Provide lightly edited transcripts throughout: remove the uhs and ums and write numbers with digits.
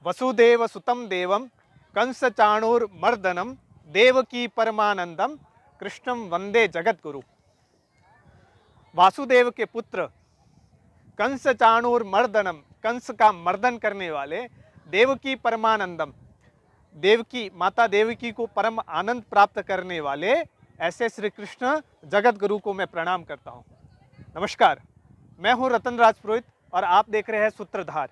वसुदेव सुतम देवम कंस चाणूरमर्दनम देवकी परमानंदम कृष्णम वंदे जगत गुरु। वासुदेव के पुत्र कंस चाणूरमर्दनम, कंस का मर्दन करने वाले, देवकी परमानंदम, देवकी माता देवकी को परम आनंद प्राप्त करने वाले ऐसे श्री कृष्ण जगत गुरु को मैं प्रणाम करता हूँ। नमस्कार, मैं हूँ रतन राज पुरोहित और आप देख रहे हैं सूत्रधार।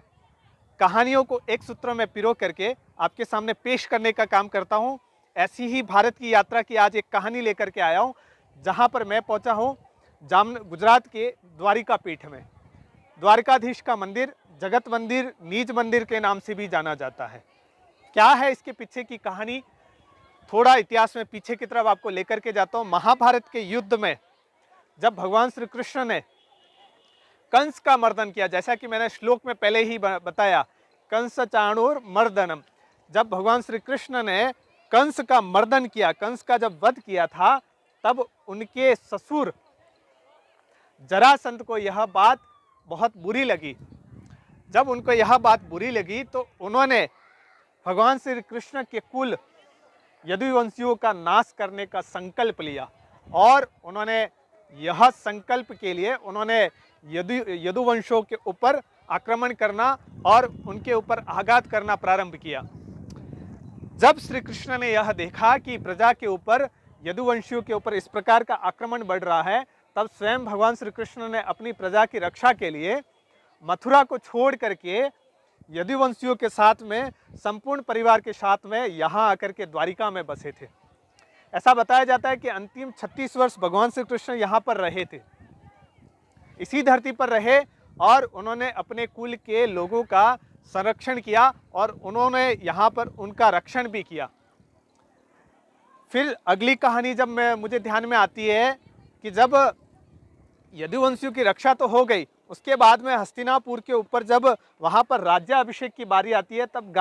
कहानियों को एक सूत्र में पिरो करके आपके सामने पेश करने का काम करता हूँ। ऐसी ही भारत की यात्रा की आज एक कहानी लेकर के आया हूँ, जहाँ पर मैं पहुँचा हूँ गुजरात के द्वारिका पीठ में। द्वारकाधीश का मंदिर जगत मंदिर, नीज मंदिर के नाम से भी जाना जाता है। क्या है इसके पीछे की कहानी, थोड़ा इतिहास में पीछे की तरफ आपको लेकर के जाता हूँ। महाभारत के युद्ध में जब भगवान श्री कृष्ण ने कंस का मर्दन किया, जैसा कि मैंने श्लोक में पहले ही बताया, कंस चाणूर मर्दनम, जब भगवान श्री कृष्ण ने कंस का मर्दन किया, कंस का जब वध किया था, तब उनके ससुर जरासंध को यह बात बहुत बुरी लगी। जब उनको यह बात बुरी लगी तो उन्होंने भगवान श्री कृष्ण के कुल यदुवंशियों का नाश करने का संकल्प लिया और उन्होंने यह संकल्प के लिए उन्होंने यदुवंशों के ऊपर आक्रमण करना और उनके ऊपर आघात करना प्रारंभ किया। जब श्री कृष्ण ने यह देखा कि प्रजा के ऊपर, यदुवंशियों के ऊपर इस प्रकार का आक्रमण बढ़ रहा है, तब स्वयं भगवान श्री कृष्ण ने अपनी प्रजा की रक्षा के लिए मथुरा को छोड़ करके यदुवंशियों के साथ में, संपूर्ण परिवार के साथ में यहाँ आकर के द्वारिका में बसे थे। ऐसा बताया जाता है कि अंतिम 36 वर्ष भगवान श्री कृष्ण यहाँ पर रहे थे, इसी धरती पर रहे और उन्होंने अपने कुल के लोगों का संरक्षण किया और उन्होंने यहाँ पर उनका रक्षण भी किया। फिर अगली कहानी जब मुझे ध्यान में आती है कि जब यदुवंशियों की रक्षा तो हो गई, उसके बाद में हस्तिनापुर के ऊपर जब वहाँ पर राज्याभिषेक की बारी आती है, तब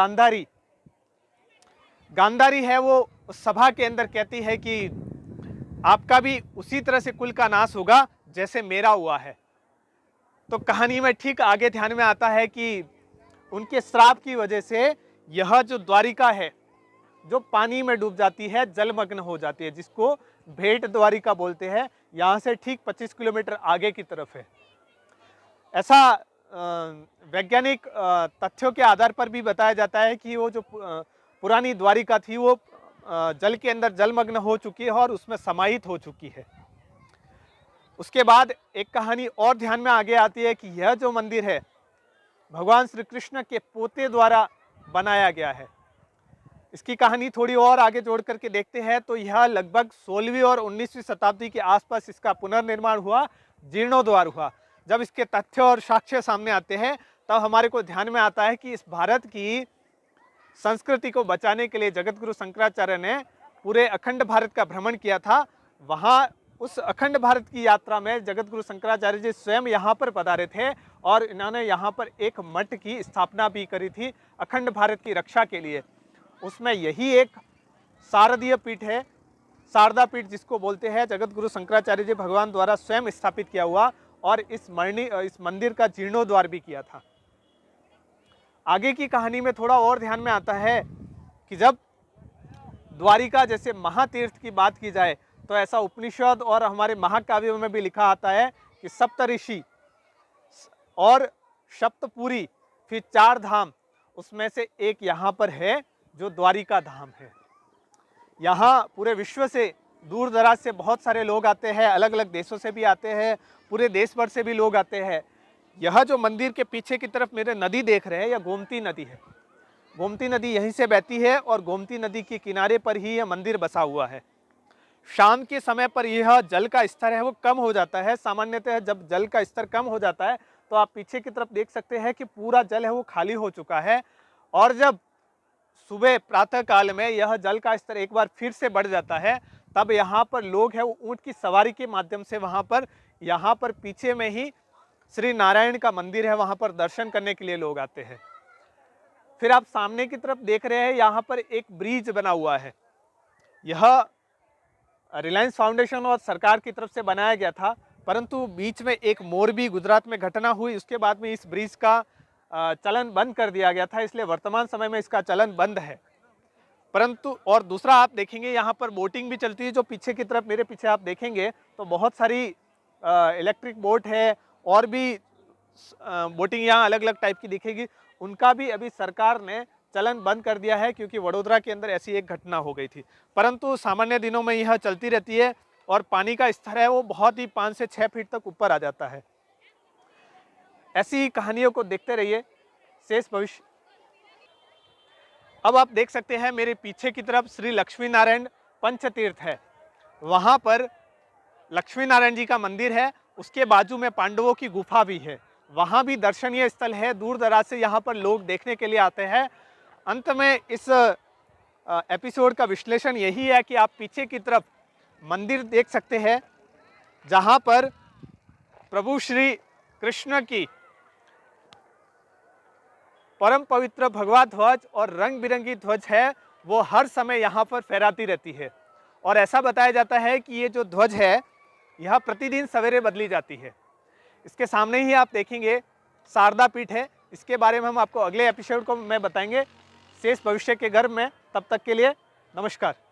गांधारी है वो उस सभा के अंदर कहती है कि आपका भी उसी तरह से कुल का नाश होगा जैसे मेरा हुआ है। तो कहानी में ठीक आगे ध्यान में आता है कि उनके श्राप की वजह से यह जो द्वारिका है, जो पानी में डूब जाती है, जलमग्न हो जाती है, जिसको भेंट द्वारिका बोलते हैं। यहाँ से ठीक 25 किलोमीटर आगे की तरफ है। ऐसा वैज्ञानिक तथ्यों के आधार पर भी बताया जाता है कि वो जो पुरानी द्वारिका थी वो जल के अंदर जलमग्न हो चुकी है और उसमें समाहित हो चुकी है। उसके बाद एक कहानी और ध्यान में आगे आती है कि यह जो मंदिर है भगवान श्री कृष्ण के पोते द्वारा बनाया गया है। इसकी कहानी थोड़ी और आगे जोड़ करके देखते हैं तो यह लगभग 16वीं और 19वीं शताब्दी के आसपास इसका पुनर्निर्माण हुआ, जीर्णोद्धार हुआ। जब इसके तथ्य और साक्ष्य सामने आते हैं तब हमारे को ध्यान में आता है कि इस भारत की संस्कृति को बचाने के लिए जगतगुरु शंकराचार्य ने पूरे अखंड भारत का भ्रमण किया था। वहाँ उस अखंड भारत की यात्रा में जगतगुरु शंकराचार्य जी स्वयं यहाँ पर पधारे थे और इन्होंने यहाँ पर एक मठ की स्थापना भी करी थी अखंड भारत की रक्षा के लिए। उसमें यही एक शारदीय पीठ है, शारदा पीठ जिसको बोलते हैं, जगतगुरु शंकराचार्य जी भगवान द्वारा स्वयं स्थापित किया हुआ, और इस मंदिर का जीर्णोद्धार भी किया था। आगे की कहानी में थोड़ा और ध्यान में आता है कि जब द्वारिका जैसे महातीर्थ की बात की जाए तो ऐसा उपनिषद और हमारे महाकाव्यों में भी लिखा आता है कि सप्तऋषि और सप्तपुरी, फिर 4 धाम, उसमें से एक यहाँ पर है जो द्वारिका धाम है। यहाँ पूरे विश्व से, दूर दराज से बहुत सारे लोग आते हैं, अलग अलग देशों से भी आते हैं, पूरे देश भर से भी लोग आते हैं। यह जो मंदिर के पीछे की तरफ मेरे नदी देख रहे हैं, यह गोमती नदी है। गोमती नदी यहीं से बहती है और गोमती नदी के किनारे पर ही यह मंदिर बसा हुआ है। शाम के समय पर यह जल का स्तर है वो कम हो जाता है। सामान्यतः जब जल का स्तर कम हो जाता है तो आप पीछे की तरफ देख सकते हैं कि पूरा जल है वो खाली हो चुका है, और जब सुबह प्रातः काल में यह जल का स्तर एक बार फिर से बढ़ जाता है तब यहाँ पर लोग हैं वो ऊँट की सवारी के माध्यम से यहाँ पर पीछे में ही श्री नारायण का मंदिर है, वहाँ पर दर्शन करने के लिए लोग आते हैं। फिर आप सामने की तरफ देख रहे हैं, यहाँ पर एक ब्रिज बना हुआ है। यह रिलायंस फाउंडेशन और सरकार की तरफ से बनाया गया था, परंतु बीच में एक मोरबी गुजरात में घटना हुई, उसके बाद में इस ब्रिज का चलन बंद कर दिया गया था, इसलिए वर्तमान समय में इसका चलन बंद है। परंतु और दूसरा आप देखेंगे यहाँ पर बोटिंग भी चलती है, जो पीछे की तरफ मेरे पीछे आप देखेंगे तो बहुत सारी इलेक्ट्रिक बोट है और भी बोटिंग यहाँ अलग अलग टाइप की दिखेगी। उनका भी अभी सरकार ने चलन बंद कर दिया है, क्योंकि वडोदरा के अंदर ऐसी एक घटना हो गई थी। परंतु सामान्य दिनों में यह चलती रहती है और पानी का स्तर है वो बहुत ही 5 से 6 फीट तक ऊपर आ जाता है। ऐसी ही कहानियों को देखते रहिए शेष भविष्य। अब आप देख सकते हैं मेरे पीछे की तरफ श्री लक्ष्मी नारायण पंचतीर्थ है। वहां पर लक्ष्मी नारायण जी का मंदिर है, उसके बाजू में पांडवों की गुफा भी है। वहां भी दर्शनीय स्थल है, दूर दराज से यहाँ पर लोग देखने के लिए आते हैं। अंत में इस एपिसोड का विश्लेषण यही है कि आप पीछे की तरफ मंदिर देख सकते हैं, जहां पर प्रभु श्री कृष्ण की परम पवित्र भगवा ध्वज और रंग बिरंगी ध्वज है, वो हर समय यहाँ पर फहराती रहती है। और ऐसा बताया जाता है कि ये जो ध्वज है यह प्रतिदिन सवेरे बदली जाती है। इसके सामने ही आप देखेंगे शारदा पीठ है। इसके बारे में हम आपको अगले एपिसोड को मैं बताएंगे शेष भविष्य के गर्भ में। तब तक के लिए नमस्कार।